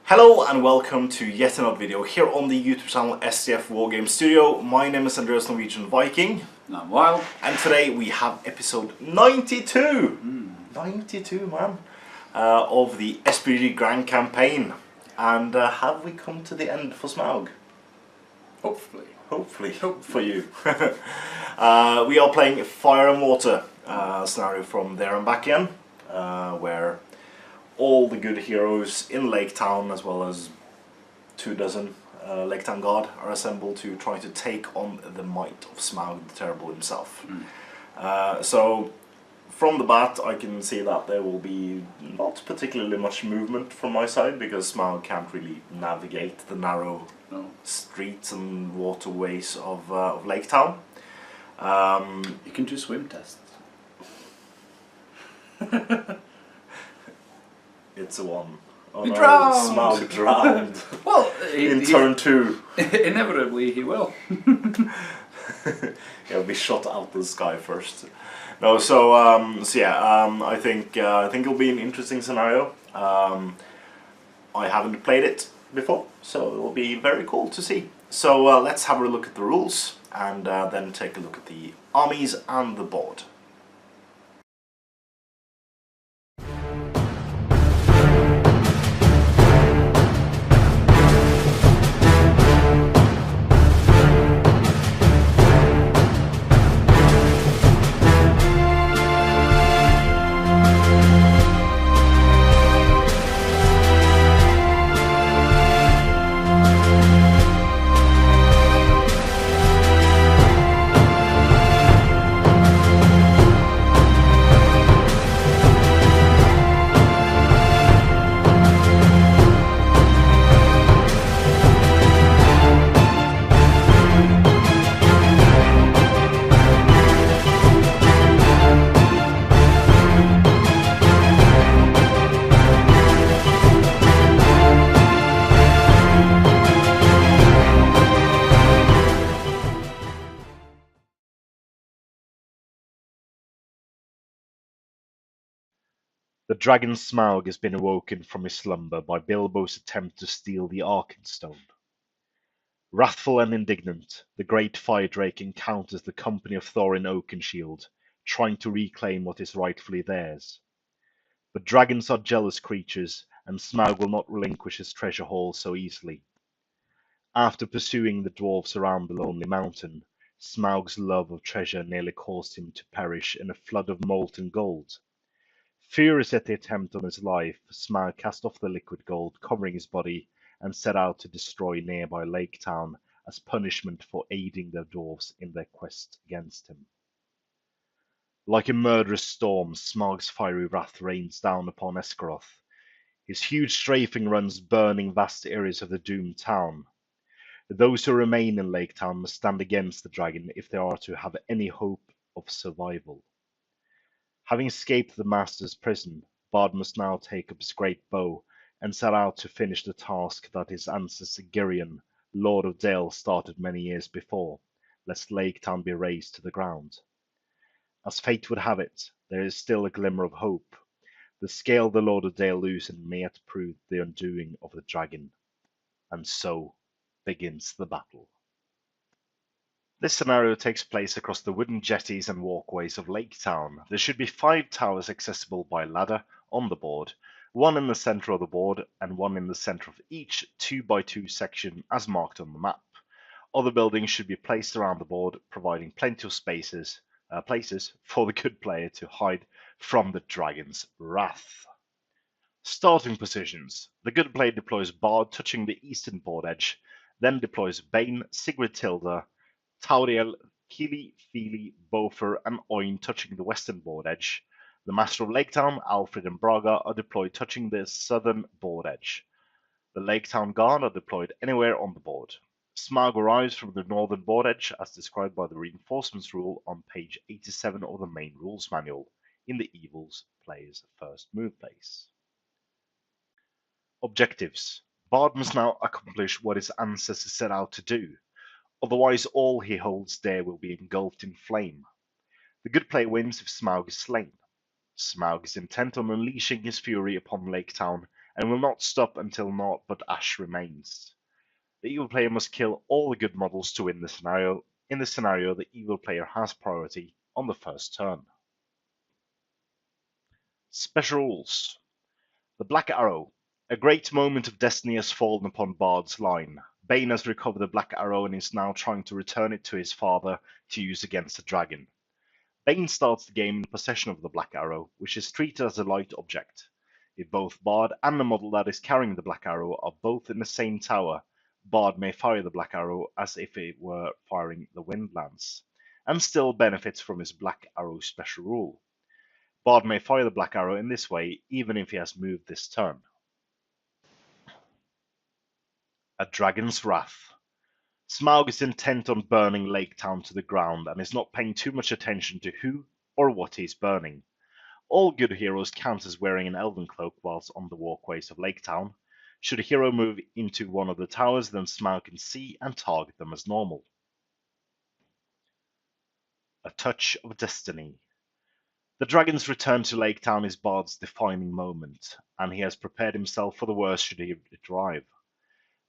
Hello and welcome to yet another video here on the YouTube channel SCF Wargame Studio. My name is Andreas Norwegian Viking. And I'm Wild. And today we have episode 92! 92, man! Of the SBG Grand Campaign. And have we come to the end for Smaug? Hopefully. Hopefully, for you. We are playing Fire and Water scenario from There and Back Again, where all the good heroes in Lake Town, as well as 24 Lake Town Guard, are assembled to try to take on the might of Smaug the Terrible himself. So, from the bat, I can see that there will be not particularly much movement from my side, because Smaug can't really navigate the narrow streets and waterways of Lake Town. You can do swim tests. It's a one. Oh He no, drowned! Smaug drowned. Well, in turn 2. Inevitably he will. He'll be shot out of the sky first. No, so yeah, I think it'll be an interesting scenario. I haven't played it before, so it will be very cool to see. So let's have a look at the rules and then take a look at the armies and the board. The dragon Smaug has been awoken from his slumber by Bilbo's attempt to steal the Arkenstone. Wrathful and indignant, the great fire drake encounters the company of Thorin Oakenshield, trying to reclaim what is rightfully theirs. But dragons are jealous creatures, and Smaug will not relinquish his treasure haul so easily. After pursuing the dwarves around the lonely mountain, Smaug's love of treasure nearly caused him to perish in a flood of molten gold. Furious at the attempt on his life, Smaug cast off the liquid gold covering his body and set out to destroy nearby Lake Town as punishment for aiding the dwarves in their quest against him. Like a murderous storm, Smaug's fiery wrath rains down upon Esgaroth. His huge strafing runs burning vast areas of the doomed town. Those who remain in Lake Town must stand against the dragon if they are to have any hope of survival. Having escaped the Master's prison, Bard must now take up his great bow and set out to finish the task that his ancestor Girion, Lord of Dale, started many years before, lest Lake Town be razed to the ground. As fate would have it, there is still a glimmer of hope. The scale the Lord of Dale loosened may yet prove the undoing of the dragon. And so begins the battle. This scenario takes place across the wooden jetties and walkways of Lake Town. There should be 5 towers accessible by ladder on the board, 1 in the center of the board and 1 in the center of each 2x2 section as marked on the map. Other buildings should be placed around the board, providing plenty of places for the good player to hide from the dragon's wrath. Starting positions. The good player deploys Bard touching the eastern board edge, then deploys Bane, Sigrid Tilda, Tauriel, Kili, Fili, Bofer, and Oin touching the western board edge. The Master of Lake Town, Alfred, and Braga are deployed touching the southern board edge. The Lake Town Guard are deployed anywhere on the board. Smaug arrives from the northern board edge as described by the reinforcements rule on page 87 of the main rules manual in the Evils player's first move phase. Objectives. Bard must now accomplish what his ancestors set out to do. Otherwise all he holds dear will be engulfed in flame. The good player wins if Smaug is slain. Smaug is intent on unleashing his fury upon Lake Town and will not stop until naught but ash remains. The evil player must kill all the good models to win the scenario. In this scenario, the evil player has priority on the first turn. Special rules. The Black Arrow. A great moment of destiny has fallen upon Bard's line. Bane has recovered the Black Arrow and is now trying to return it to his father to use against the dragon. Bane starts the game in possession of the Black Arrow, which is treated as a light object. If both Bard and the model that is carrying the Black Arrow are both in the same tower, Bard may fire the Black Arrow as if it were firing the Wind Lance, and still benefits from his Black Arrow special rule. Bard may fire the Black Arrow in this way even if he has moved this turn. A Dragon's Wrath. Smaug is intent on burning Lake Town to the ground and is not paying too much attention to who or what he is burning. All good heroes count as wearing an elven cloak whilst on the walkways of Lake Town. Should a hero move into one of the towers, then Smaug can see and target them as normal. A Touch of Destiny. The dragon's return to Lake Town is Bard's defining moment, and he has prepared himself for the worst should it arrive.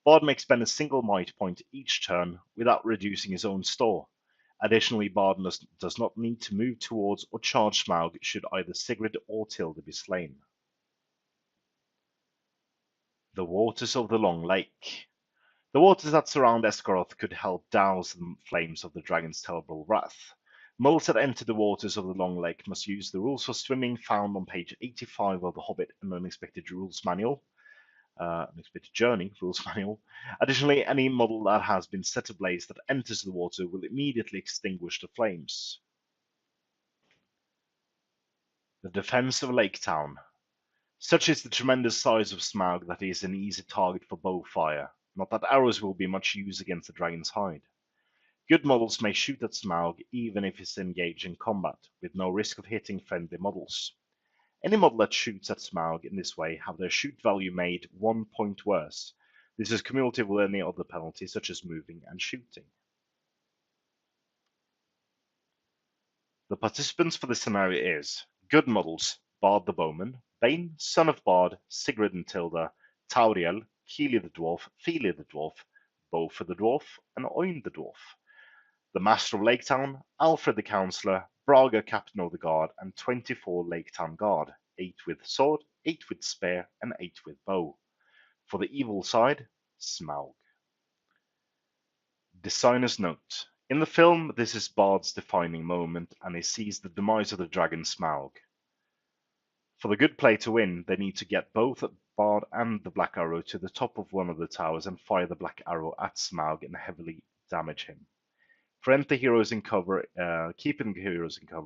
Bard may spend a single might point each turn without reducing his own store. Additionally, Bard does not need to move towards or charge Smaug should either Sigrid or Tilda be slain. The Waters of the Long Lake. The waters that surround Esgaroth could help douse the flames of the dragon's terrible wrath. Models that enter the waters of the Long Lake must use the rules for swimming found on page 85 of the Hobbit and Unexpected Rules Manual. Unexpected Journey Rules Manual. Additionally, any model that has been set ablaze that enters the water will immediately extinguish the flames. The Defense of Lake Town. Such is the tremendous size of Smaug that he is an easy target for bow fire, not that arrows will be much use against the dragon's hide. Good models may shoot at Smaug even if he is engaged in combat, with no risk of hitting friendly models. Any model that shoots at Smaug in this way have their shoot value made 1 point worse. This is cumulative with any other penalty such as moving and shooting. The participants for this scenario is good models: Bard the Bowman, Bane, son of Bard, Sigrid and Tilda, Tauriel, Keely the Dwarf, Fili the Dwarf, Bofa the Dwarf, and Oin the Dwarf. The Master of Lake Town, Alfred the Counsellor, Braga Captain of the Guard, and 24 Lake Town Guard, 8 with sword, 8 with spear, and 8 with bow. For the evil side, Smaug. Designer's note. In the film, this is Bard's defining moment, and he sees the demise of the dragon Smaug. For the good player to win, they need to get both Bard and the Black Arrow to the top of one of the towers and fire the Black Arrow at Smaug and heavily damage him. Keeping the heroes in cover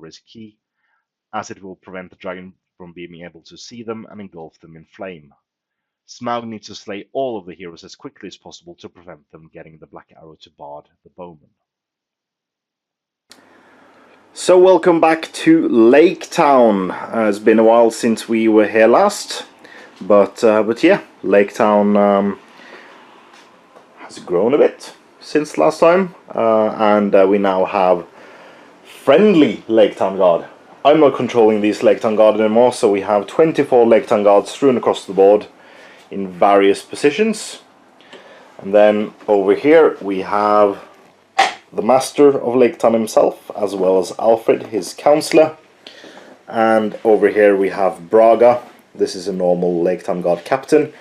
is key, as it will prevent the dragon from being able to see them and engulf them in flame. Smaug needs to slay all of the heroes as quickly as possible to prevent them getting the Black Arrow to Bard the Bowman. So welcome back to Lake Town. It's been a while since we were here last, but yeah, Lake Town has grown a bit since last time, and we now have friendly Lake Town Guard. I'm not controlling these Lake Town Guard anymore, so we have 24 Lake Town Guards strewn across the board in various positions. And then over here we have the Master of Lake Town himself, as well as Alfred, his counsellor. And over here we have Braga. This is a normal Lake Town Guard captain,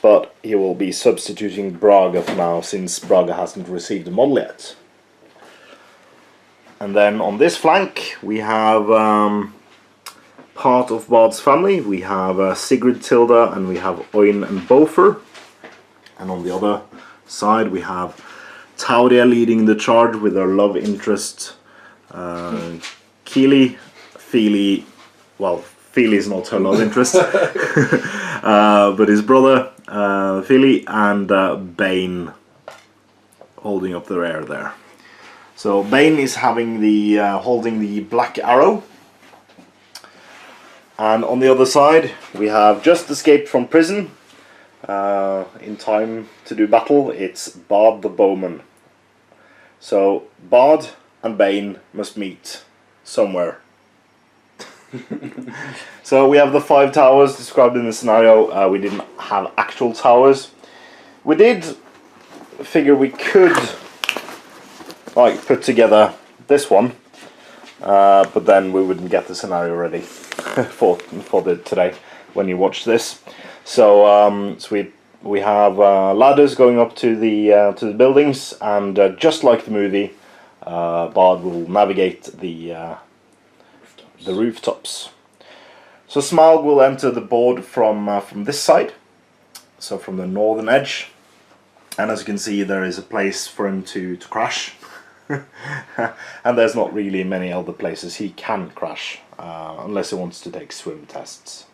but he will be substituting Braga for now, since Braga hasn't received a model yet. And then on this flank we have part of Bard's family. We have Sigrid, Tilda, and we have Oin and Bofer. And on the other side we have Tauria leading the charge with her love interest Keely, Fili. Well, Fili is not her love interest, but his brother Fili, and Bane holding up the rear there. So Bane is having the holding the Black Arrow, and on the other side we have just escaped from prison in time to do battle. It's Bard the Bowman. So Bard and Bane must meet somewhere. So we have the 5 towers described in the scenario. We didn't have actual towers. We did figure we could like put together this one, but then we wouldn't get the scenario ready for today when you watch this. So we have ladders going up to the buildings, and just like the movie, Bard will navigate the rooftops. So Smaug will enter the board from this side, so from the northern edge, and as you can see, there is a place for him to crash. And there's not really many other places he can crash, unless he wants to take swim tests.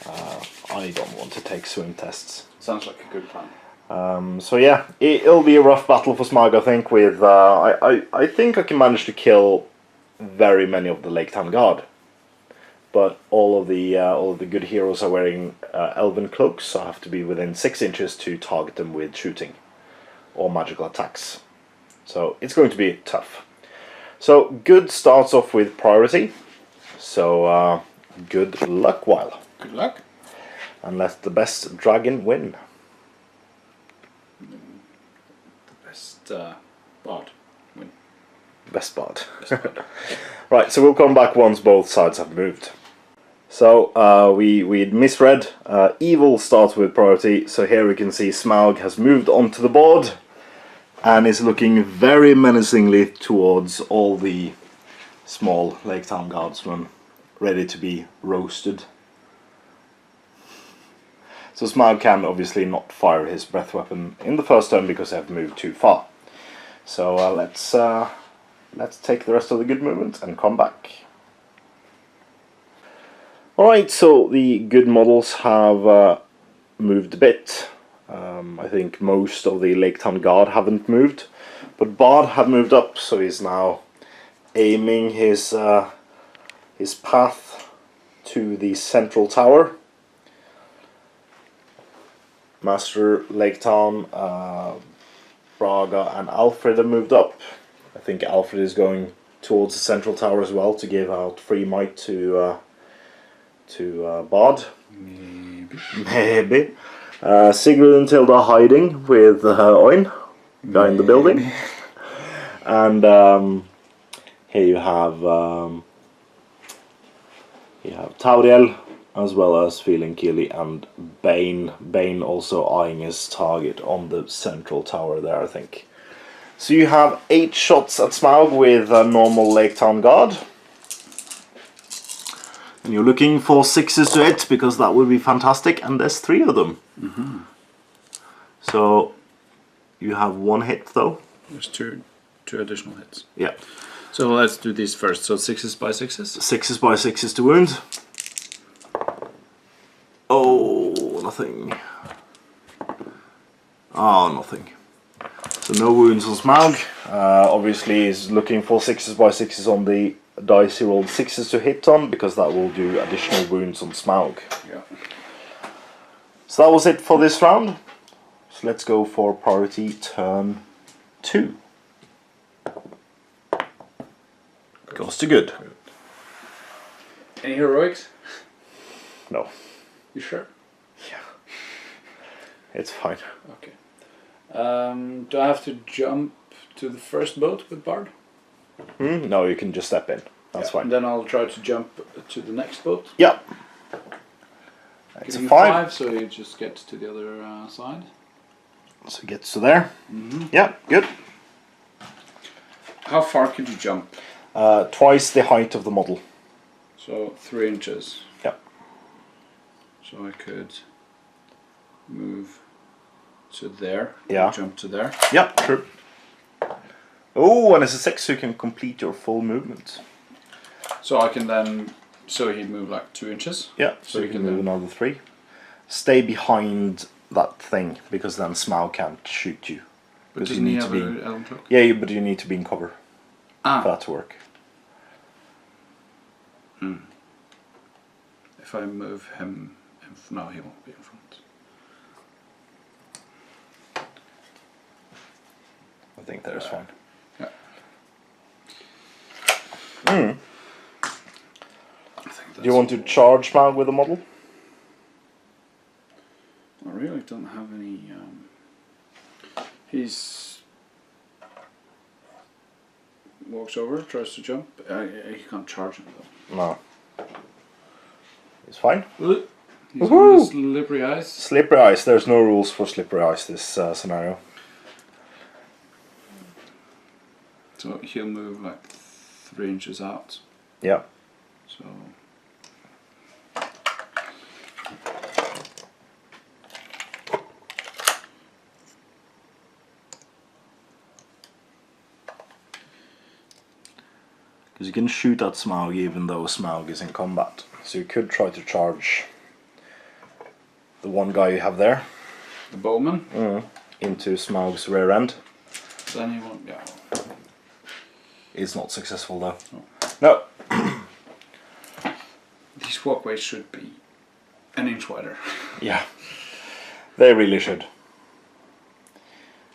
I don't want to take swim tests. Sounds like a good plan. So yeah, it'll be a rough battle for Smaug, I think. With I think I can manage to kill very many of the Lake Town Guard, but all of the good heroes are wearing elven cloaks, so I have to be within 6 inches to target them with shooting or magical attacks. So it's going to be tough. So good starts off with priority. So good luck, Weil. Good luck. And let the best dragon win. The best bard win. Best bard. Best bard. Right, so we'll come back once both sides have moved. So we'd misread. Evil starts with priority. So here we can see Smaug has moved onto the board and is looking very menacingly towards all the small Lake Town Guardsmen, ready to be roasted. So Smaug can obviously not fire his breath weapon in the first turn because they have moved too far. So let's take the rest of the good movement and come back. Alright, so the good models have moved a bit. I think most of the Lake Town Guard haven't moved, but Bard have moved up, so he's now aiming his path to the central tower. Master, Lake Town, Braga and Alfred have moved up. I think Alfred is going towards the central tower as well to give out free might to Bard. Maybe. Sigrid and Tilda hiding with Oin behind the building. And here you have Tauriel, as well as Feeling Keely and Bane. Bane also eyeing his target on the central tower there, I think. So you have 8 shots at Smaug with a normal Lake Town Guard. And you're looking for 6s to hit, because that would be fantastic, and there's 3 of them. Mm-hmm. So you have 1 hit though. There's two additional hits. Yeah. So let's do these first. So 6s by 6s? 6s by 6s to wound. Oh, nothing. Oh, nothing. So no wounds on Smaug. Obviously he's looking for 6s by 6s on the dice he rolled 6s to hit on, because that will do additional wounds on Smaug. Yeah. So that was it for this round. So let's go for priority turn 2. Goes to good. Any heroics? No. You sure? Yeah. It's fine. Okay. Do I have to jump to the first boat with Bard? No, you can just step in. That's fine. And then I'll try to jump to the next boat. Yeah. That's Give a him 5. so he just gets to the other side. So it gets to there. Yeah, good. How far could you jump? Twice the height of the model. So 3 inches. Yeah. So I could move to there. Yeah. Jump to there. Yeah, true. Oh, and it's a 6, so you can complete your full movement. So I can then. So he'd move like 2 inches. Yeah, so you can move another 3. Stay behind that thing, because then Smaug can't shoot you. But Because doesn't he have an elm cloak? Yeah, but you need to be in cover for Ah. that to work. If I move him, no, he won't be in front. I think that is fine. Yeah. Do you want to charge Smaug with a model? I really don't have any. He's walks over, tries to jump. He can't charge him though. No. It's fine. He's Woohoo! on slippery ice. Slippery ice. There's no rules for slippery ice this scenario. So he'll move like 3 inches out. Yeah. So. Because you can shoot at Smaug even though Smaug is in combat. So you could try to charge the one guy you have there. The bowman? Into Smaug's rear end. Then he won't go. It's not successful though. Oh. No. These walkways should be an inch wider. Yeah. They really should.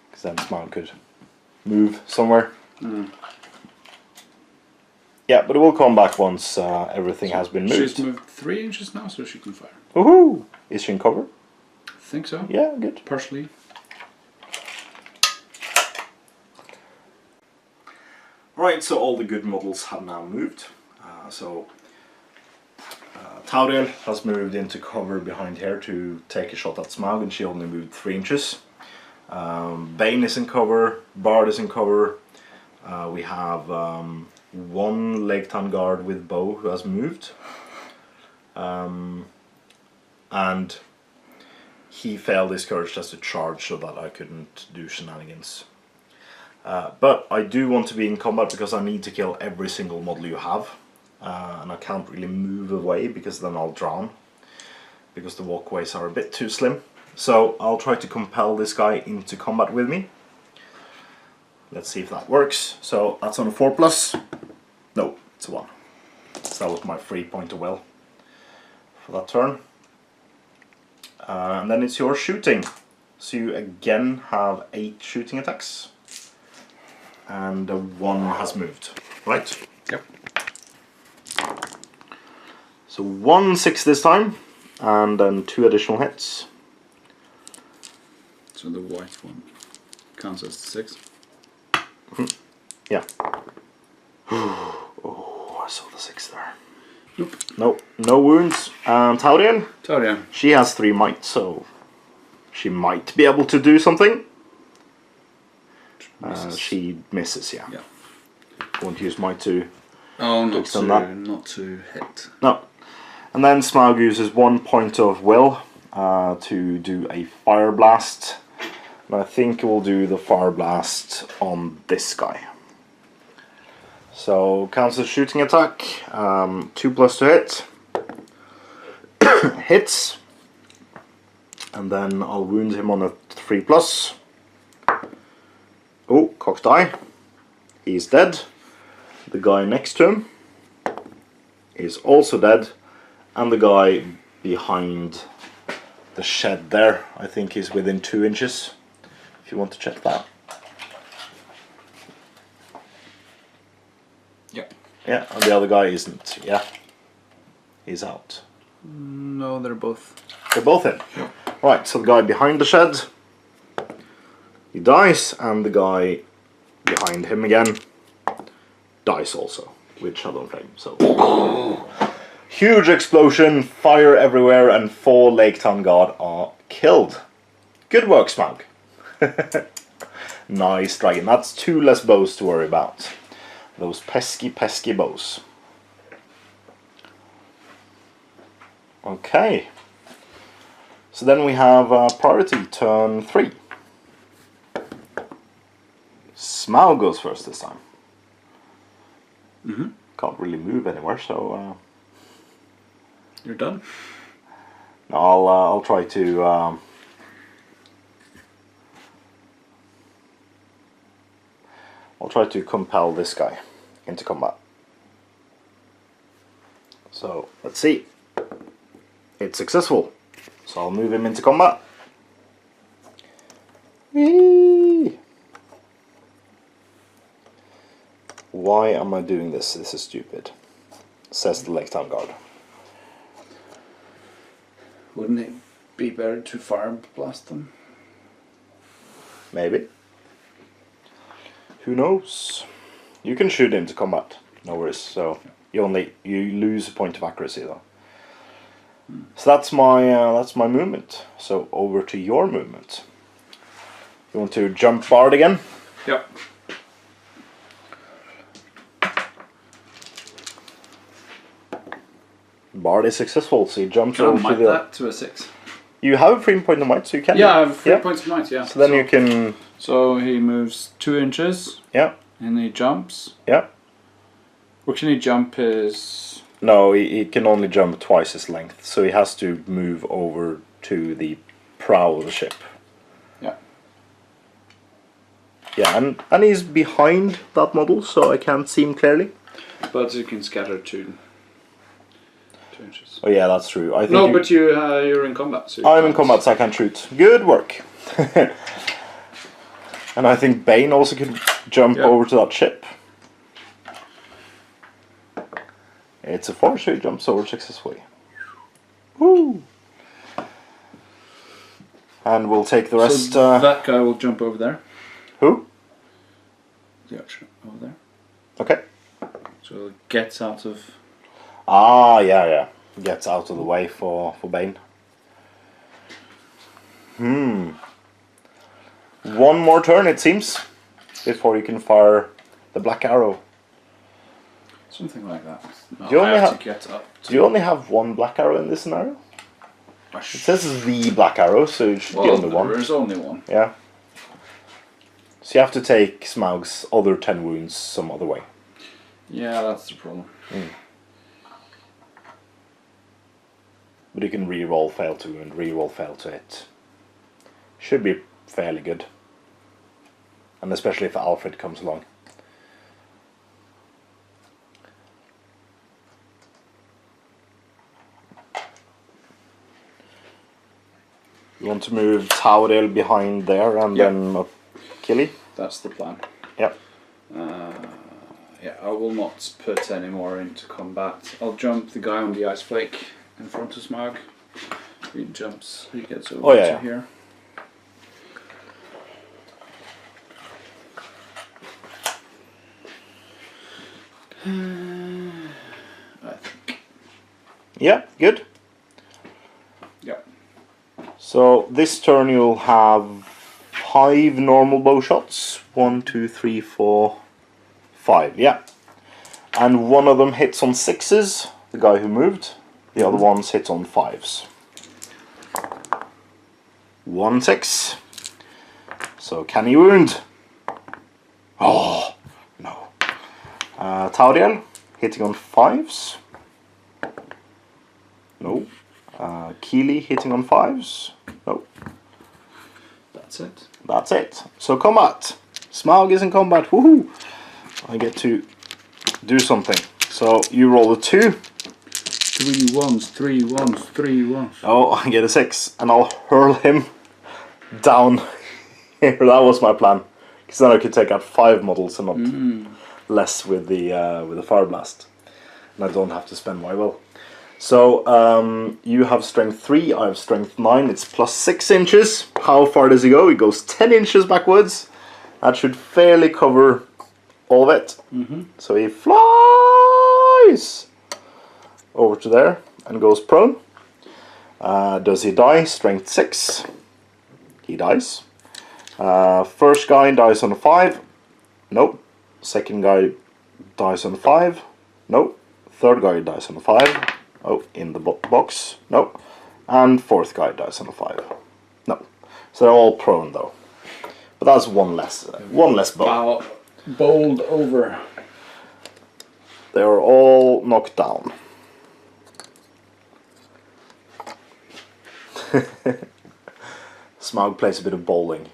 Because then Smaug could move somewhere. Yeah, but it will come back once everything has been moved. She's moved 3 inches now, so she can fire. Woohoo! Is she in cover? I think so. Yeah, good. Partially. Right, so all the good models have now moved. Tauriel has moved into cover behind here to take a shot at Smaug, and she only moved 3 inches. Bane is in cover, Bard is in cover. We have one Lake Town guard with bow who has moved. And he failed his courage just to charge so that I couldn't do shenanigans. But I do want to be in combat because I need to kill every single model you have. And I can't really move away because then I'll drown. Because the walkways are a bit too slim. So I'll try to compel this guy into combat with me. Let's see if that works. So that's on a 4+. No, it's a 1. So that was my 3-point will for that turn. And then it's your shooting. So you again have 8 shooting attacks. And 1 has moved, right? Yep. So 1/6 this time, and then 2 additional hits. So the white one counts as 6. Yeah. Oh, I saw the 6 there. Nope. Nope, no wounds. Tauriel, Tauriel. she has 3 might, so she might be able to do something. She misses, yeah. Won't use might to. Oh, not to hit. No. And then Smaug uses 1 point of will to do a fire blast. And I think we'll do the fire blast on this guy. So counts as shooting attack. 2+ to hit. Hits. And then I'll wound him on a 3+. Oh, cocked eye. He's dead. The guy next to him is also dead. And the guy behind the shed there, I think he's within 2 inches. If you want to check that. Yep. Yeah, and the other guy isn't. Yeah. He's out. No, they're both. They're both in. Right, so the guy behind the shed, he dies, and the guy behind him again dies also with Shadow and Flame. So huge explosion, fire everywhere, and 4 Lake Town Guard are killed. Good work, Smaug. Nice dragon. That's 2 less bows to worry about. Those pesky, pesky bows. Okay. So then we have priority, turn 3. Smaug goes first this time. Can't really move anywhere, so You're done? I'll try to compel this guy into combat. So let's see. It's successful. So I'll move him into combat. Whee! Why am I doing this? This is stupid, says the Lake Town Guard. Wouldn't it be better to fire blast them? Maybe. Who knows? You can shoot into combat, no worries. So you lose a point of accuracy though. So that's my movement. So over to your movement. You want to jump Bard again? Yep. Bard is successful, so he jumps Can I over to might the. that to a 6? You have a 3 point of might, so you can. Yeah, I have 3 points of might, yeah. So then you can. So he moves 2 inches. Yeah. And he jumps. Yeah. What can he jump is... No, he can only jump twice his length, so he has to move over to the prow of the ship. Yeah. Yeah, and he's behind that model, so I can't see him clearly. But you can scatter 2 inches. Oh yeah, that's true. I think No, but you're in combat. So I'm in combat, so I can't shoot. Good work. And I think Bane also could jump over to that ship. It's a 4, so he jumps over successfully. Woo! And we'll take the rest. So that guy will jump over there. Who? The archer over there. Okay. So it gets out of... Ah, yeah. Gets out of the way for Bane. One more turn, it seems, before you can fire the black arrow. Something like that. No, Do you only I have have- to get up. Do you only have one black arrow in this scenario? It says the black arrow, so it should be only one. There's only one. Yeah. So you have to take Smaug's other 10 wounds some other way. Yeah, that's the problem. But you can re-roll fail to wound, re-roll fail to hit. Should be fairly good. And especially if Alfred comes along. You want to move Taurel behind there and then up Killy? That's the plan. Yep. Yeah, I will not put any more into combat. I'll jump the guy on the ice flake in front of Smaug. He jumps, he gets over to here. I think. Yeah, good. Yep. So this turn you'll have 5 normal bow shots. 1, 2, 3, 4, 5. Yeah. And one of them hits on 6s, the guy who moved. The other ones hit on 5s. 1 6. So can he wound? Oh, no. Tauriel hitting on 5s. No. Keely hitting on 5s. No. That's it. That's it. So combat. Smaug is in combat. Woohoo! I get to do something. So you roll a 2. 3 ones, 3 ones, 3 ones. Oh, I get a 6, and I'll hurl him down here. That was my plan, because then I could take out 5 models and not less with the fire blast, and I don't have to spend my will. So you have strength 3, I have strength 9. It's plus 6 inches. How far does he go? He goes 10 inches backwards. That should fairly cover all of it. So he flies over to there and goes prone. Does he die? Strength 6. He dies. First guy dies on a 5. Nope. Second guy dies on a 5. Nope. Third guy dies on a 5. Oh, in the box. Nope. And fourth guy dies on a 5. No. So they're all prone though. But that's one less bow. Bowled over. They are all knocked down. Smaug plays a bit of bowling.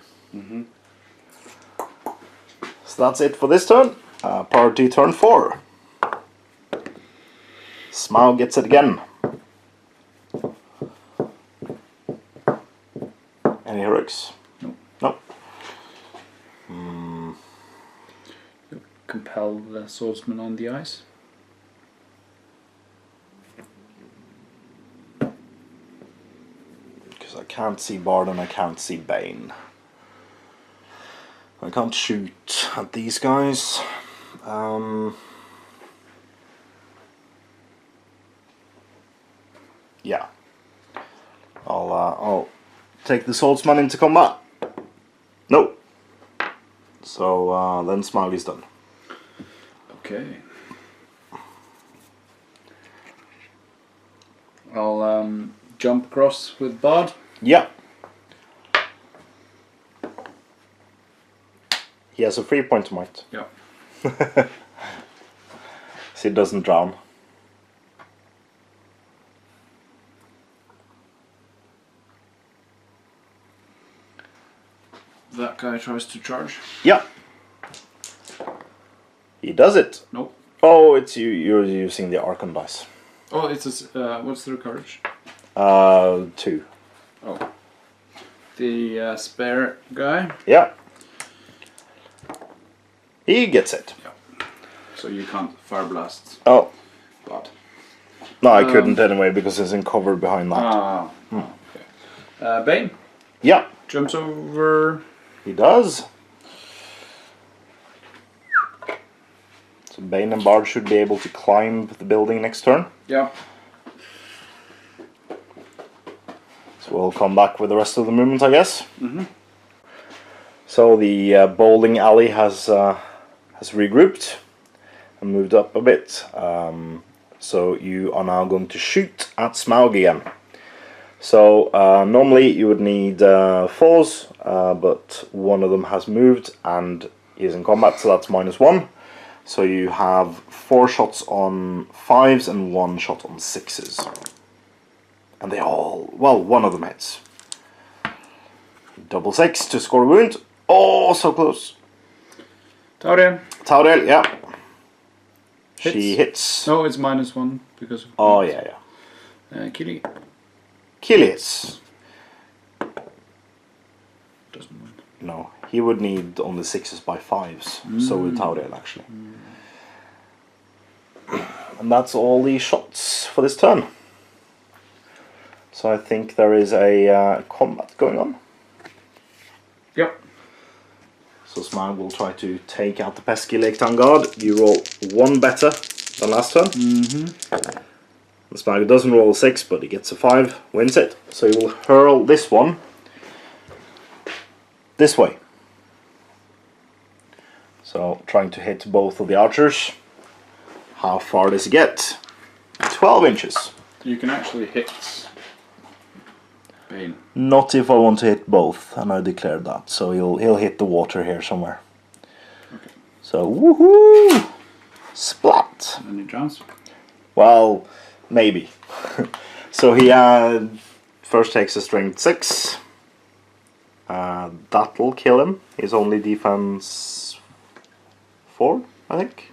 So that's it for this turn. Priority turn 4. Smaug gets it again. Any heroics? Nope. Nope. Compel the swordsman on the ice. Because I can't see Bard and I can't see Bane. I can't shoot at these guys. Yeah. I'll take the swordsman into combat. Nope. So then Smaug is done. Okay. I'll jump across with Bard. Yeah. He has a 3-point might. Yeah. So he doesn't drown. That guy tries to charge. Yeah. He does it. Nope. Oh, it's you. You're using the Archon dice. Oh, it's a, what's the courage? 2. Oh. The spare guy. Yeah. He gets it. Yeah. So you can't fire blast. Oh. Bard. No, I couldn't anyway because it's in cover behind that. Ah. Okay. Bane Yeah. jumps over. He does. So Bane and Bard should be able to climb the building next turn. Yeah. So we'll come back with the rest of the movement, I guess. So the bowling alley has regrouped and moved up a bit. So you are now going to shoot at Smaug again. So normally you would need 4s, but one of them has moved and is in combat, so that's -1. So you have 4 shots on 5s and 1 shot on 6s. And they all, well, one of them hits. Double 6 to score a wound. Oh, so close. Tauriel. Tauriel, yeah. Hits. She hits. No, it's -1 because of. Oh, yeah. Killy. Killy hits. Doesn't mind. No, he would need only 6s by 5s. So would Tauriel, actually. And that's all the shots for this turn. So I think there is a combat going on. Yep. So Smaug will try to take out the pesky Lake Town Guard. You roll 1 better than last turn. The Smaug doesn't roll a 6, but he gets a 5, wins it. So he will hurl this one this way. So trying to hit both of the archers. How far does he get? 12 inches. You can actually hit Bane. Not if I want to hit both, and I declared that. So he'll hit the water here somewhere. Okay. So woohoo! Splat! And he drowns. Well, maybe. So he first takes a strength 6. That'll kill him. His only defense 4, I think.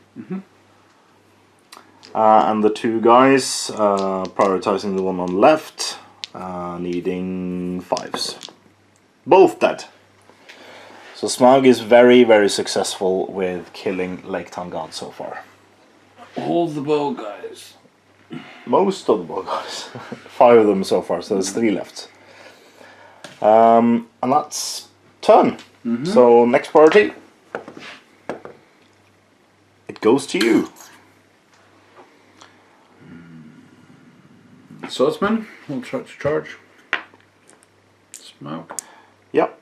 And the 2 guys, prioritizing the one on the left, needing 5s. Both dead. So Smaug is very, very successful with killing Lake Town Guard so far. All the bow guys. Most of the bow guys. 5 of them so far, so there's 3 left. And that's turn. So next priority. It goes to you. Swordsman will try to charge. Smaug. Yep.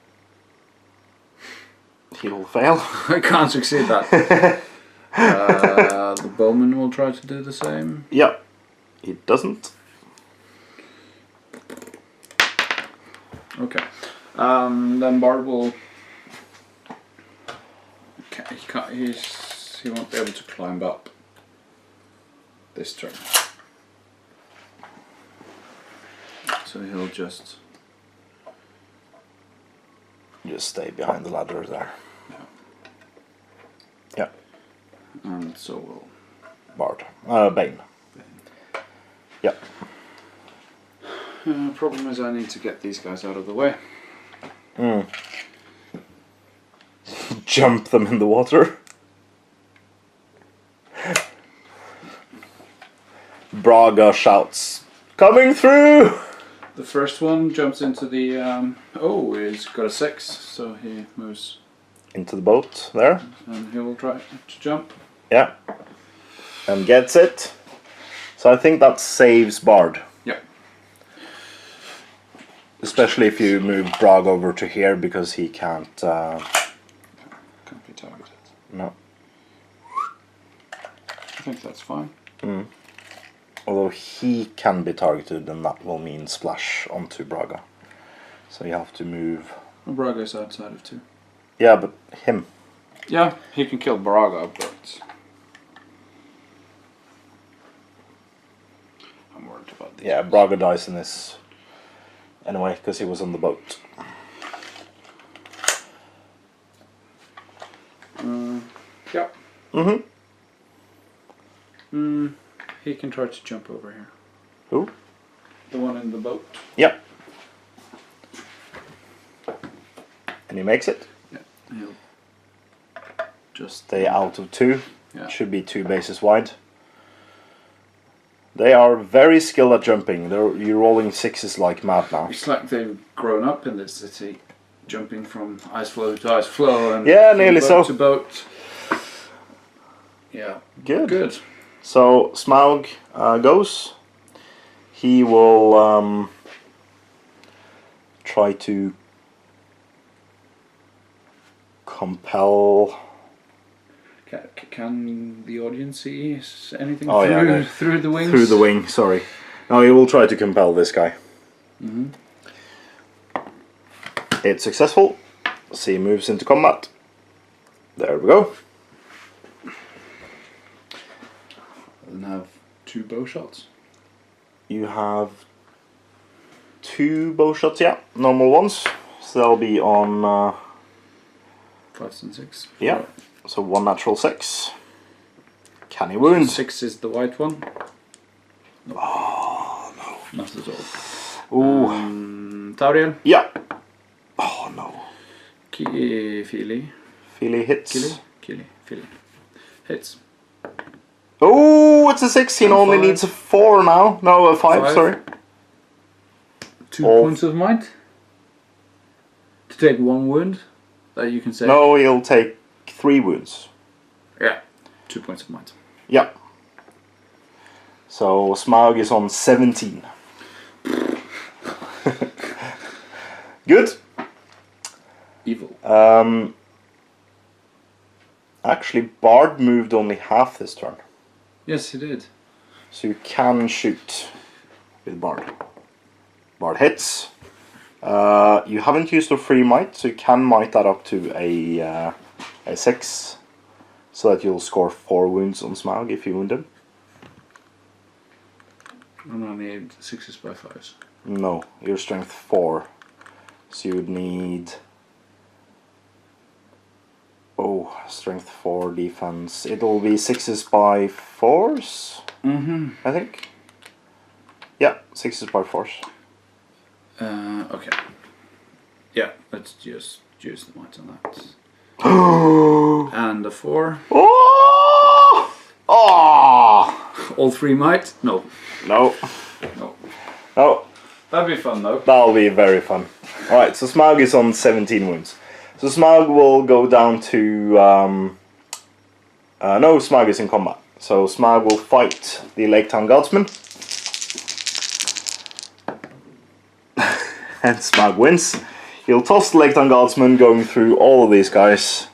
He will fail. I can't succeed that. The bowman will try to do the same. Yep. He doesn't. Okay. Then Bard will. He won't be able to climb up this turn. So he'll just stay behind the ladder there. Yeah. And so will Bard. Bane. Yeah. Problem is I need to get these guys out of the way. Jump them in the water. Braga shouts, "Coming through!" The first one jumps into the. Oh, he's got a 6, so he moves. Into the boat there. And he will try to jump. Yeah. And gets it. So I think that saves Bard. Yeah. Especially if you move Brog over to here because he can't. Can't be targeted. No. I think that's fine. Although he can be targeted, and that will mean splash onto Braga. So you have to move. Braga's outside of 2. Yeah, but him. Yeah, he can kill Braga, but I'm worried about this. Yeah, Braga dies in this anyway because he was on the boat. Yeah. Mhm. He can try to jump over here. Who? The one in the boat. Yep. And he makes it. Yeah. He'll just Stay out of 2. Yeah. Should be 2 bases wide. They are very skilled at jumping. You're rolling 6s like mad now. It's like they've grown up in this city, jumping from ice floe to ice floe and Yeah, from nearly boat so. to boat. Yeah. Good. Good. So Smaug goes. He will try to compel. Can the audience see anything Oh, through, yeah, no. through the wings? Through the wing, sorry. No, he will try to compel this guy. It's successful. So he moves into combat. There we go. And have 2 bow shots. You have 2 bow shots, yeah, normal ones. So they'll be on, 5 and 6. yeah, so 1 natural 6. Can he wound? 6 is the white one. No. Oh, no. Not at all. Ooh. Tauriel. Yeah. Oh, no. Fili. Feely hits. Fili. Hits. Oh, it's a 6. He only 5. needs a 4 now. No, a 5, 5. sorry. 2 All- points of might. To take 1 wound. That you can say. No, he'll take 3 wounds. Yeah. 2 points of might. Yeah. So Smaug is on 17. Good. Evil. Actually, Bard moved only half this turn. Yes, he did. So you can shoot with Bard. Bard hits. You haven't used a free might, so you can might that up to a 6. So that you'll score 4 wounds on Smaug if you wound him. And I need 6s by 5s. No, your strength 4. So you would need... Oh, strength 4, defense. It'll be 6s by 4s, I think. Yeah, 6s by 4s. Okay. Yeah, let's just use the might on that. And a 4. Oh! Oh! All 3 might? No. No. No. No. That'd be fun though. That'll be very fun. Alright, so Smaug is on 17 wounds. So Smaug will go down to... no, Smaug is in combat. So Smaug will fight the Lake Town Guardsman. And Smaug wins. He'll toss the Lake Town Guardsman going through all of these guys.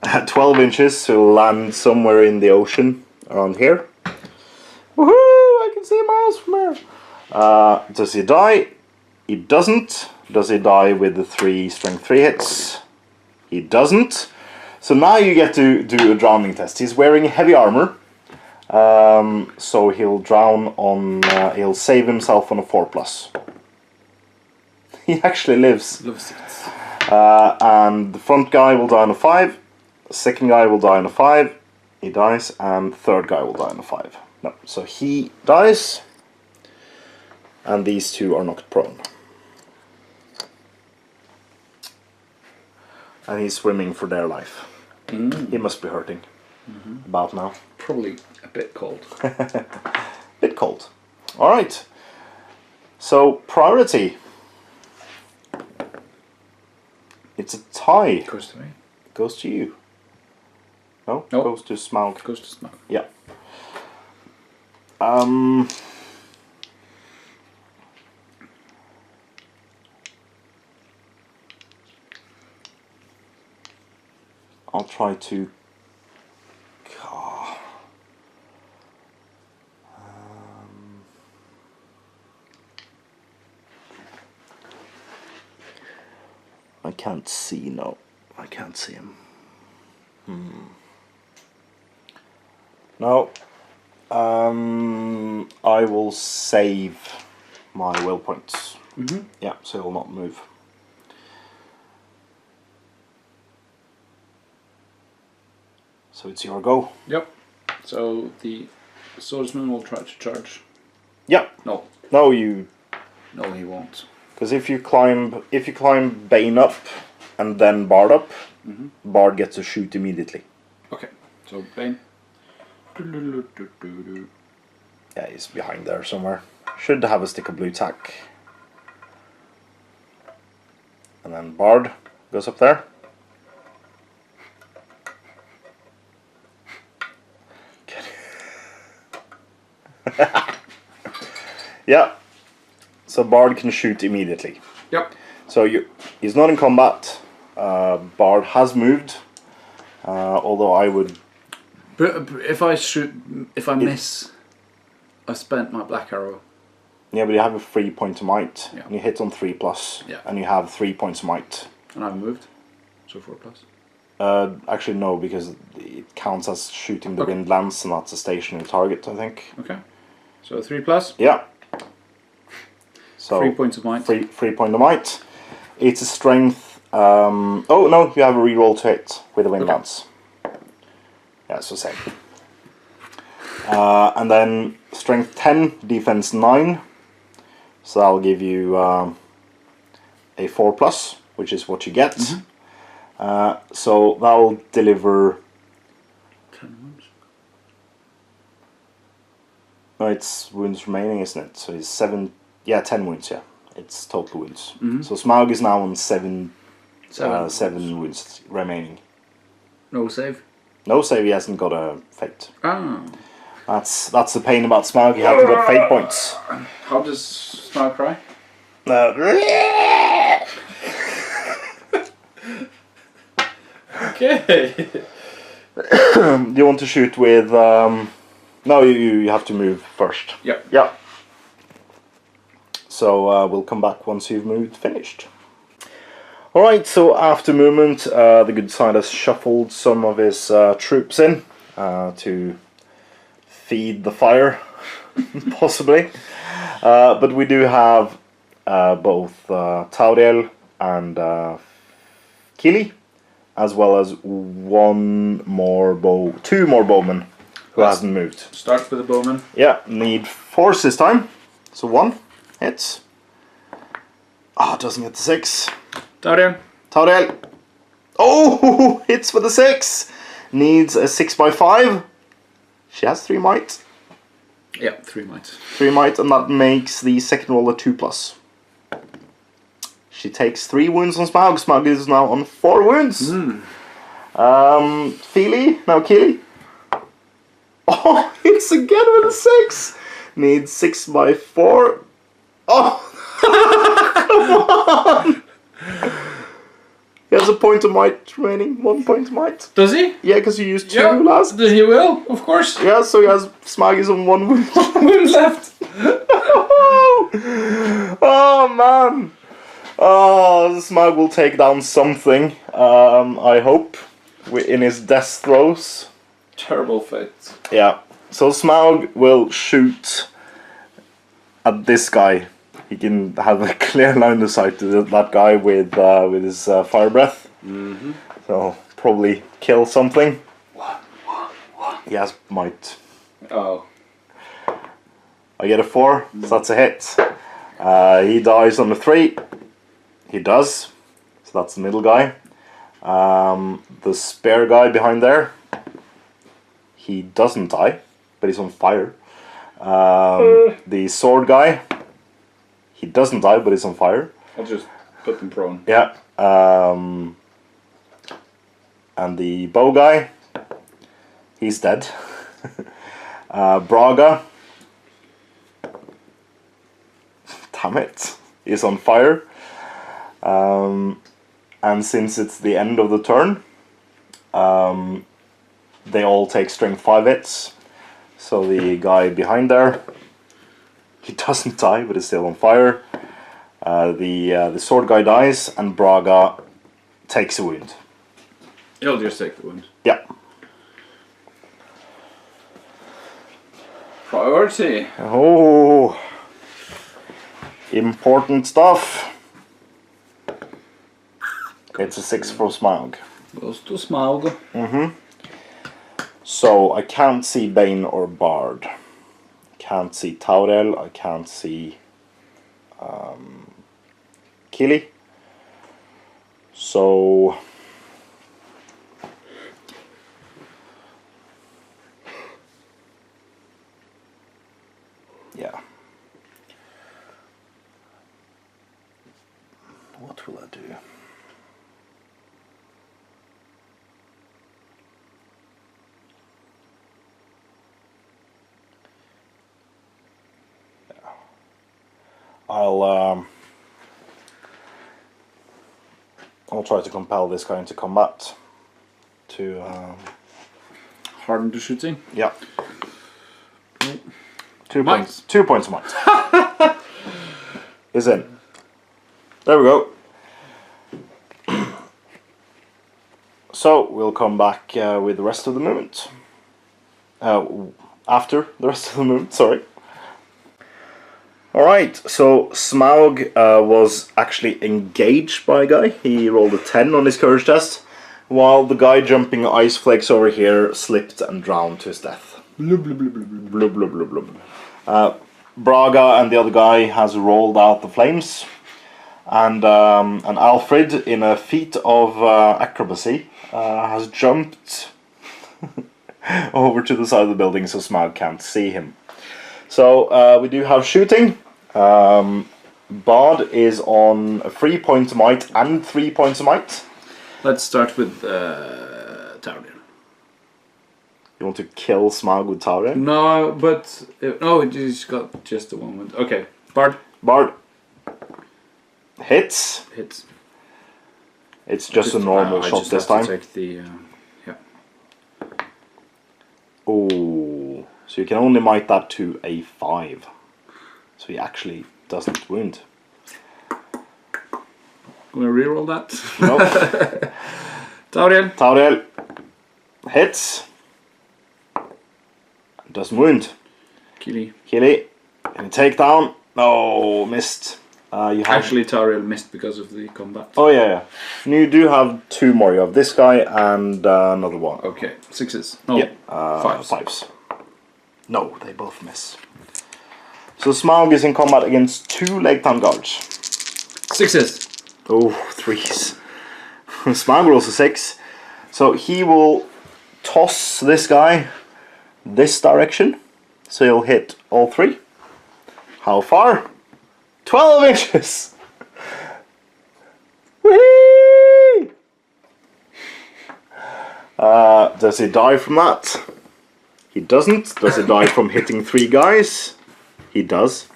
At 12 inches, so he'll land somewhere in the ocean around here. Woohoo! I can see miles from here. Does he die? He doesn't. Does he die with the 3 strength 3 hits? He doesn't. So now you get to do a drowning test. He's wearing heavy armor. So he'll drown on... he'll save himself on a 4+. He actually lives. Loves it. And the front guy will die on a 5. The second guy will die on a 5. He dies. And the third guy will die on a 5. No. So he dies. And these 2 are knocked prone. And he's swimming for their life. He must be hurting. About now. Probably a bit cold. Bit cold. Alright. So priority. It's a tie. Goes to me. Goes to you. No, Nope. goes to Smaug. Goes to Smaug. Yeah. I'll try to. I can't see. No, I can't see him. No. I will save my will points. Yeah, so he'll not move. So it's your go. Yep. So the swordsman will try to charge. Yeah. No. No, you. No, he won't. Because if you climb Bane up and then Bard up, Bard gets to shoot immediately. Okay. So Bane. Yeah, he's behind there somewhere. Should have a stick of blue tack. And then Bard goes up there. Yeah. So Bard can shoot immediately. Yep. So he's not in combat. Bard has moved. Although I would. But if I miss, I spent my black arrow. Yeah, but you have a 3 point of might. Yeah. And you hit on 3+. Yeah. And you have 3 points of might. And I've moved. So 4+. Actually, no, because it counts as shooting the Okay. wind lance, and that's a stationary target, I think. Okay. So 3+. Yeah. So 3 points of might. 3 point of might. It's a strength. Oh no, you have a reroll to hit with the wind Okay. lance. Yeah, so same. And then strength 10, defense 9. So that'll give you a 4+, which is what you get. So that'll deliver. 10 wounds. No, it's wounds remaining, isn't it? So it's 7. Yeah, 10 wounds. Yeah, it's total wounds. So Smaug is now on 7 wounds remaining. No save. No save. He hasn't got a fate. Ah. That's the pain about Smaug. He hasn't got fate points. How does Smaug cry? Okay. You want to shoot with? No, you have to move first. Yep. Yeah. So we'll come back once you've moved finished. Alright, so after movement, the good side has shuffled some of his troops in to feed the fire, possibly. But we do have both Tauriel and Kili, as well as two more bowmen who hasn't moved. Start with the bowman. Yeah, need force this time. So 1 hits. Doesn't get the 6. Tauriel. Tauriel. Oh, hits for the 6. Needs a 6x5. She has 3 might. Yeah, 3 might. 3 might, and that makes the second roll a 2+. She takes 3 wounds on Smaug. Smaug is now on 4 wounds. Feely, now Keely. Oh, hits again with a 6. Needs 6x4. Oh, come on. He has a point of might remaining. 1 point of might. Does he? Yeah, because you used 2 last. He will, of course. Yeah, so he has Smaug is on 1 wound. Wound left. Oh man. Oh, Smaug will take down something. I hope in his death throes. Terrible fate. Yeah. So Smaug will shoot at this guy. He can have a clear line of sight to that guy with his fire breath. So probably kill something. He has might. Oh. I get a 4, so that's a hit. He dies on the 3. He does. So that's the middle guy. The spare guy behind there. He doesn't die, but he's on fire. The sword guy. He doesn't die, but he's on fire. I'll just put them prone. Yeah. And the bow guy, he's dead. Braga, damn it, is on fire. And since it's the end of the turn, they all take strength 5 hits. So the guy behind there, he doesn't die, but is still on fire. The sword guy dies, and Braga takes a wound. He'll just take the wound. Yeah. Priority. Oh, important stuff. It's a 6 for Smaug. Goes to Smaug. So I can't see Bane or Bard. Can't see Taurel. I can't see Kili. So yeah. What will I do? I'll try to compel this guy into combat to Harden to shooting. yeah. 2 Might. points. 2 points of might. Is in. There we go. So we'll come back with the rest of the movement. After the rest of the movement, sorry. Alright, so Smaug was actually engaged by a guy. He rolled a 10 on his courage test, while the guy jumping ice flakes over here slipped and drowned to his death. Blub, blub, blub, blub, Blub, blub, blub, blub. Braga and the other guy has rolled out the flames, and Alfred, in a feat of acrobacy, has jumped over to the side of the building so Smaug can't see him. So we do have shooting. Bard is on 3 points of might and 3 points of might. Let's start with Tauriel. You want to kill Smaug with Tauriel? No, but he's got just the 1 wound. Okay, Bard. Bard hits. Hits. It's just a normal I shot just this have time. to take the yeah. Oh, so you can only might that to a 5. So he actually doesn't wound. Gonna reroll that. No. Tauriel. Tauriel hits. Doesn't wound. Kili. Kili, can you take down? No, missed. You have... Actually, Tauriel missed because of the combat. Oh yeah. You do have 2 more. You have this guy and another one. Okay, 6s. No, Yeah, 5s. 5s. No, they both miss. So Smaug is in combat against 2 Lake Town guards. 6s. Oh, 3s. Smaug rolls a 6. So he will toss this guy this direction. So he'll hit all 3. How far? 12 inches! Whee! Does he die from that? He doesn't. Does he die from hitting 3 guys? He does.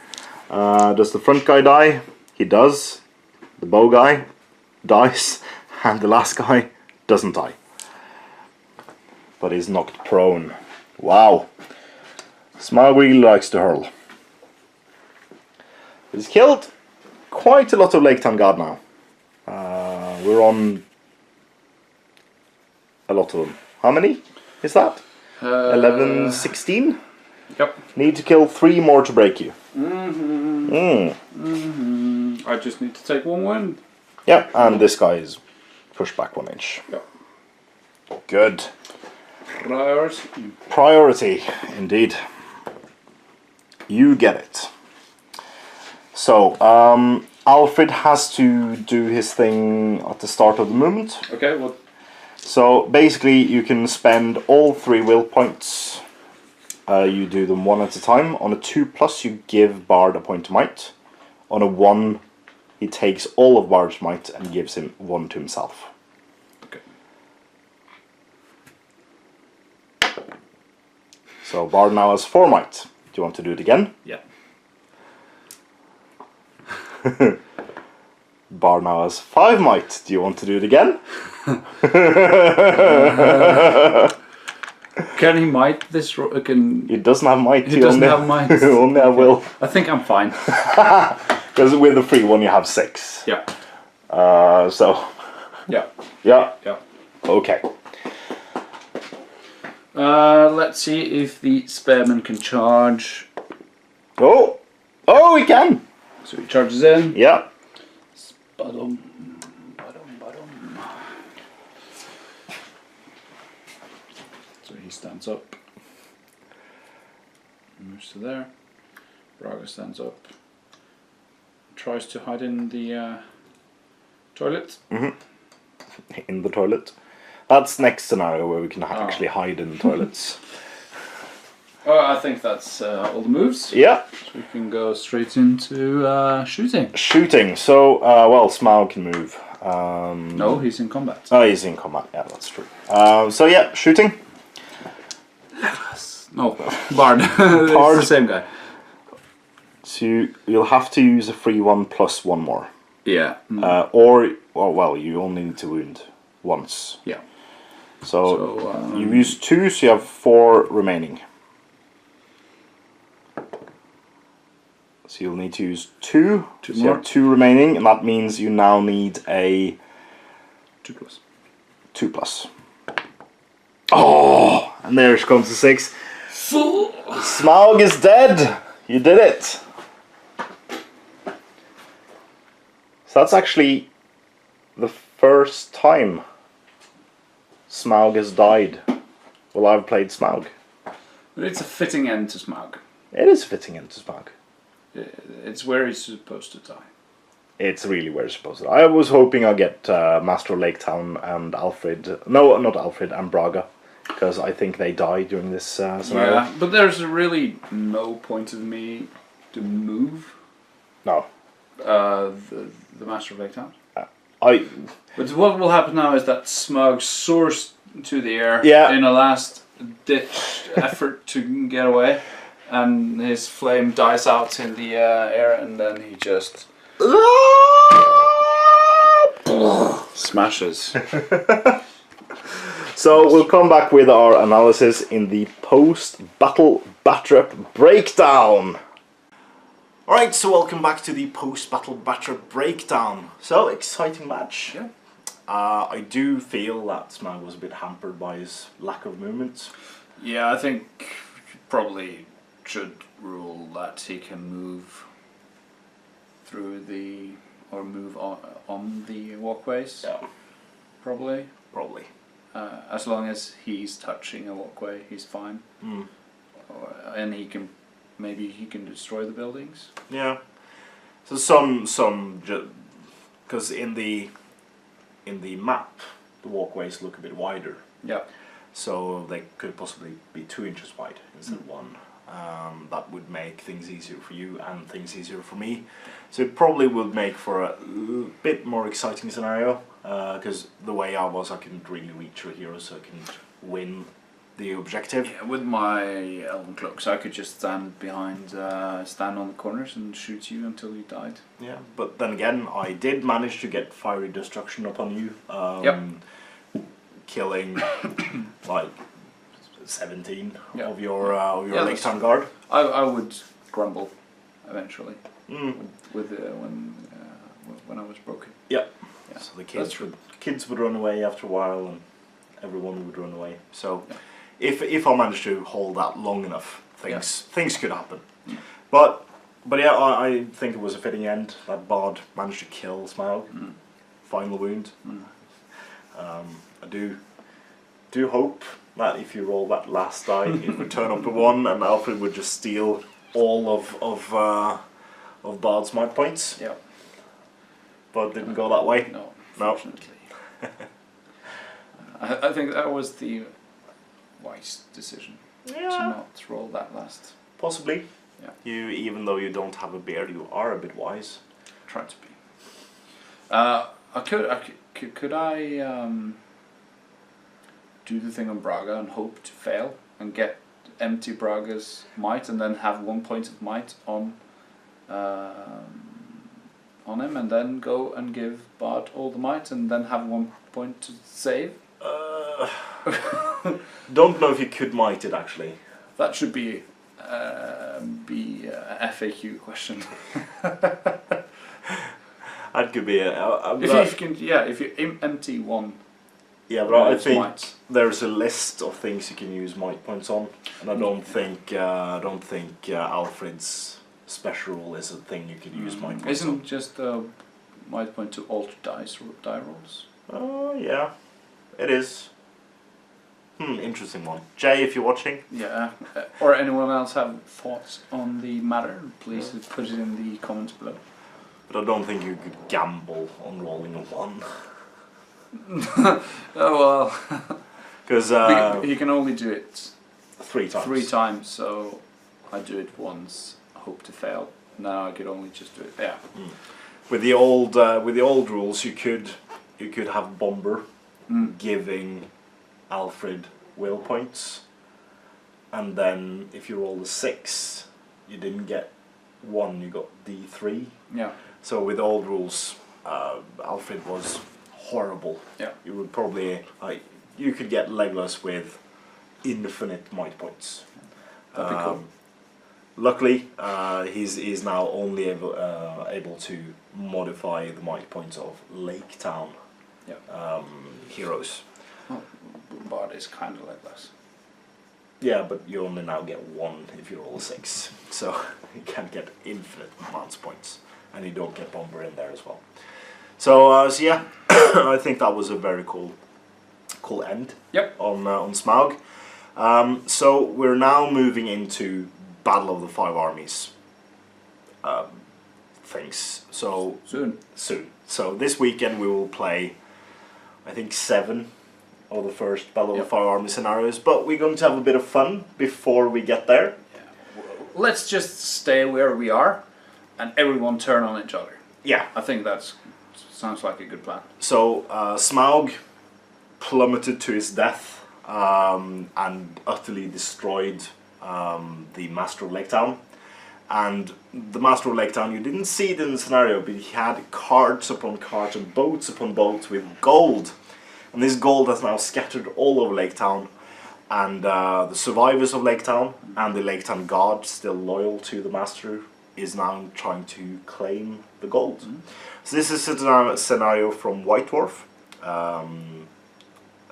Does the front guy die? He does. The bow guy dies. And the last guy doesn't die. But he's knocked prone. Wow. Smaug really likes to hurl. He's killed quite a lot of Lake Town Guard now. We're on a lot of them. How many is that? 11, 16? Yep. Need to kill 3 more to break you. I just need to take 1 wound. Yeah, and this guy is pushed back 1 inch. Yep. Good. Priority. Priority, indeed. You get it. So, Alfred has to do his thing at the start of the movement. Okay, what? So, basically, you can spend all 3 will points. You do them 1 at a time. On a 2+, you give Bard a point of might. On a 1, he takes all of Bard's might and gives him 1 to himself. Okay. So Bard now has 4 might. Do you want to do it again? Yeah. Bard now has 5 might. Do you want to do it again? Can he might this? He doesn't have might. He doesn't have might. He only have will. I think I'm fine. Because with the free one you have 6. Yeah. So. Yeah. Yeah. Yeah. Okay. Let's see if the spearman can charge. Oh! Oh, he can! So he charges in. Yeah. Ba-dum. So he stands up. Moves to there. Braga stands up. Tries to hide in the toilet. In the toilet. That's next scenario where we can actually hide in the toilets. Oh, I think that's all the moves. Yeah. So we can go straight into shooting. Shooting. So, well, Smaug can move. No, he's in combat. Oh, he's in combat. Yeah, that's true. So, yeah, shooting. No, Bard. It's the same guy. So, you'll have to use a free 1 plus 1 more. Yeah. Or, well, you only need to wound once. Yeah. So you use 2, so you have 4 remaining. So you'll need to use 2. Two so more. you have 2 remaining, and that means you now need a 2 plus. 2 plus. Oh! And there comes the 6. Smaug is dead! You did it! So that's actually the first time Smaug has died. Well, I've played Smaug. But it's a fitting end to Smaug. It is fitting into Smaug. It's where he's supposed to die. It's really where it's supposed to. I was hoping I'd get Master of Lake Town and Alfred. No, not Alfred, and Braga. Because I think they died during this scenario. Yeah, but there's really no point in me to move No. the Master of Lake Town. But what will happen now is that Smaug soars to the air in a last ditch effort to get away, and his flame dies out in the air, and then he just smashes. So we'll come back with our analysis in the post-battle Batrap breakdown. Alright, so welcome back to the post-battle Batrap breakdown. So, exciting match. Yeah. I do feel that Smaug was a bit hampered by his lack of movement. Yeah, I think probably should rule that he can move through the, or move on the walkways. Yeah. Probably. Probably. As long as he's touching a walkway, he's fine. And he can, maybe he can destroy the buildings. Yeah. So some, because in the map, the walkways look a bit wider. Yeah. So they could possibly be 2 inches wide instead of 1. That would make things easier for you and things easier for me. So it probably would make for a bit more exciting scenario. Because the way I was, I couldn't really reach your heroes, so I couldn't win the objective. Yeah, with my elven cloaks, I could just stand behind, stand on the corners and shoot you until you died. Yeah, but then again, I did manage to get fiery destruction upon you. Killing like 17 of your Lake Town guard. I would grumble eventually with when I was broken. Yeah. So the kids would run away after a while, and everyone would run away. So if I managed to hold that long enough, things could happen. But yeah, I think it was a fitting end. That Bard managed to kill Smaug. Final wound. I do hope that if you roll that last die, it would turn up a 1, and Alfred would just steal all of Bard's might points. Yeah. But it didn't go that way. No, fortunately. I think that was the wise decision to not roll that last. Possibly. Yeah. You, even though you don't have a beard, you are a bit wise. Try to be. Could I do the thing on Braga and hope to fail and get empty Braga's might and then have 1 point of might on him, and then go and give Bard all the might and then have 1 point to save? Don't know if you could might it actually. That should be a FAQ question. That could be if you empty one. Yeah, but I think might. there's a list of things you can use might points on, and I don't think Alfred's special rule is a thing you could use might points on. Isn't just a might point to alter die rolls? Oh yeah, it is. Interesting one. Jay, if you're watching. Yeah, or anyone else have thoughts on the matter, please put it in the comments below. But I don't think you could gamble on rolling a 1. Oh well. Because you can only do it 3 times. 3 times, so I do it once, hope to fail. Now I could only just do it. Yeah. With the old rules, you could have Bomber giving Alfred will points, and then if you rolled a 6, you didn't get 1, you got D3. Yeah. So with the old rules, Alfred was horrible. Yeah. You would probably you could get Legolas with infinite might points. That'd be cool. Luckily, he's now only able to modify the might points of Lake Town heroes. Well, Bard is kind of Legolas. Yeah, but you only now get 1 if you roll a 6, so you can't get infinite amounts of points, and you don't get Bomber in there as well. So yeah, I think that was a very cool end. Yep. On Smaug. So we're now moving into Battle of the 5 Armies things. So soon. So this weekend we will play, I think, 7 of the first Battle of the 5 Armies scenarios, but we're going to have a bit of fun before we get there. Yeah. Let's just stay where we are, and everyone turn on each other. Yeah. I think that sounds like a good plan. So Smaug plummeted to his death and utterly destroyed the Master of Lake Town. And the Master of Lake Town, you didn't see it in the scenario, but he had carts upon carts and boats upon boats with gold. And this gold is now scattered all over Lake Town. And the survivors of Lake Town and the Lake Town guard, still loyal to the Master, is now trying to claim the gold. So this is a scenario from White Dwarf. I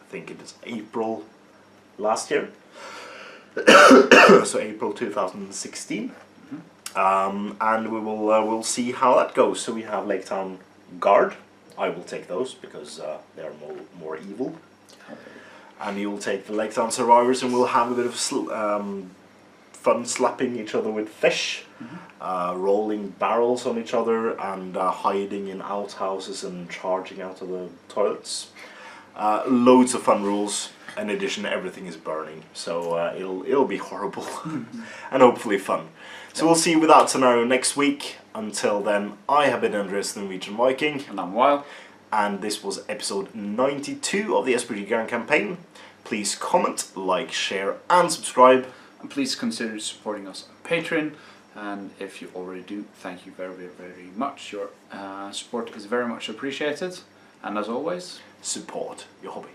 think it is April last year. So April 2016. And we will we'll see how that goes. So we have Lake Town guard. I will take those because they are more evil. And you will take the Lake Town survivors, and we'll have a bit of fun slapping each other with fish, rolling barrels on each other, and hiding in outhouses and charging out of the toilets. Loads of fun rules. In addition, everything is burning, so it'll be horrible and hopefully fun. So we'll see you with that scenario next week. Until then, I have been Andreas the Norwegian Viking. And I'm Wild. And this was episode 92 of the SBG Grand Campaign. Please comment, like, share and subscribe. And please consider supporting us on Patreon. And if you already do, thank you very, very, very much. Your support is very much appreciated. And as always, support your hobby.